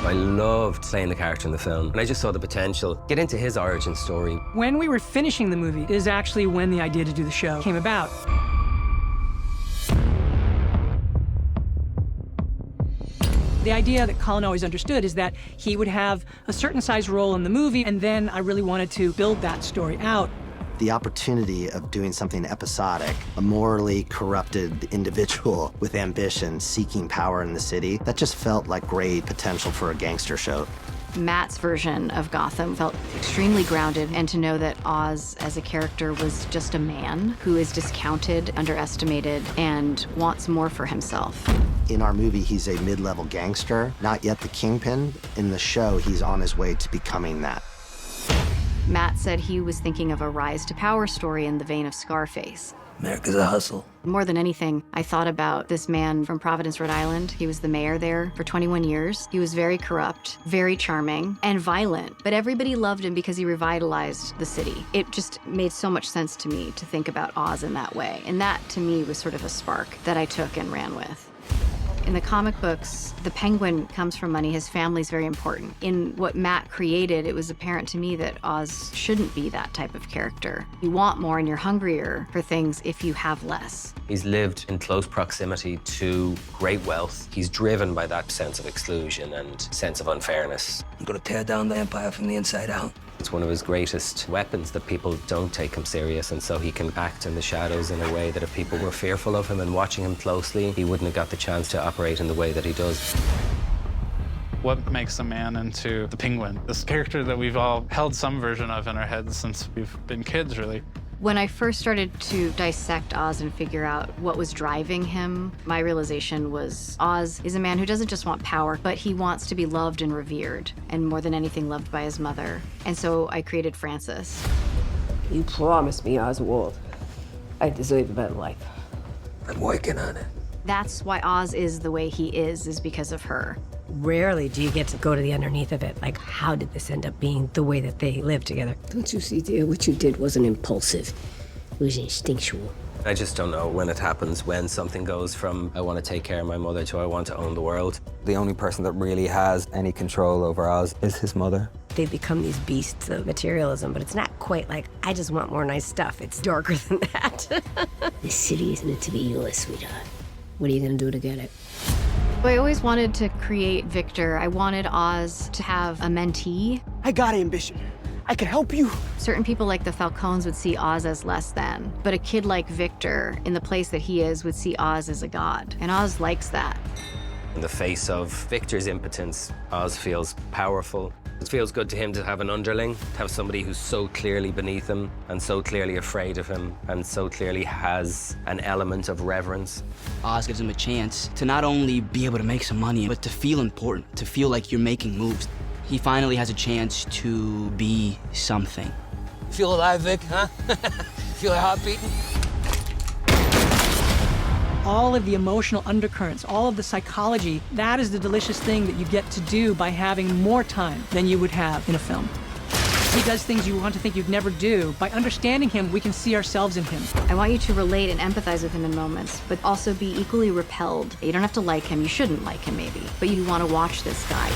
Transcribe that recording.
I loved playing the character in the film, and I just saw the potential. Get into his origin story. When we were finishing the movie is actually when the idea to do the show came about. The idea that Colin always understood is that he would have a certain size role in the movie, and then I really wanted to build that story out. The opportunity of doing something episodic, a morally corrupted individual with ambition seeking power in the city, that just felt like great potential for a gangster show. Matt's version of Gotham felt extremely grounded, and to know that Oz as a character was just a man who is discounted, underestimated, and wants more for himself. In our movie, he's a mid-level gangster, not yet the kingpin. In the show, he's on his way to becoming that. Matt said he was thinking of a rise to power story in the vein of Scarface. America's a hustle. More than anything, I thought about this man from Providence, Rhode Island. He was the mayor there for 21 years. He was very corrupt, very charming, and violent, but everybody loved him because he revitalized the city. It just made so much sense to me to think about Oz in that way, and that, to me, was sort of a spark that I took and ran with. In the comic books, the Penguin comes from money. His family's very important. In what Matt created, it was apparent to me that Oz shouldn't be that type of character. You want more and you're hungrier for things if you have less. He's lived in close proximity to great wealth. He's driven by that sense of exclusion and sense of unfairness. I'm gonna tear down the empire from the inside out. It's one of his greatest weapons that people don't take him serious, and so he can act in the shadows in a way that if people were fearful of him and watching him closely, he wouldn't have got the chance to operate in the way that he does. What makes a man into the Penguin? This character that we've all held some version of in our heads since we've been kids, really. When I first started to dissect Oz and figure out what was driving him, my realization was Oz is a man who doesn't just want power, but he wants to be loved and revered, and more than anything, loved by his mother. And so I created Francis. You promised me, Oswald. I deserve a better life. I'm working on it. That's why Oz is the way he is because of her. Rarely do you get to go to the underneath of it. Like, how did this end up being the way that they live together? Don't you see, dear, what you did wasn't impulsive. It was instinctual. I just don't know when it happens, when something goes from I want to take care of my mother to I want to own the world. The only person that really has any control over Oz is his mother. They become these beasts of materialism, but it's not quite like, I just want more nice stuff. It's darker than that. This city is meant to be yours, sweetheart. What are you gonna do to get it? I always wanted to create Victor. I wanted Oz to have a mentee. I got ambition. I can help you. Certain people like the Falcones would see Oz as less than, but a kid like Victor, in the place that he is, would see Oz as a god, and Oz likes that. In the face of Victor's impotence, Oz feels powerful. It feels good to him to have an underling, to have somebody who's so clearly beneath him and so clearly afraid of him and so clearly has an element of reverence. Oz gives him a chance to not only be able to make some money, but to feel important, to feel like you're making moves. He finally has a chance to be something. Feel alive, Vic, huh? Feel a heart beating? All of the emotional undercurrents, all of the psychology, that is the delicious thing that you get to do by having more time than you would have in a film. He does things you want to think you'd never do. By understanding him, we can see ourselves in him. I want you to relate and empathize with him in moments, but also be equally repelled. You don't have to like him, you shouldn't like him maybe, but you want to watch this guy.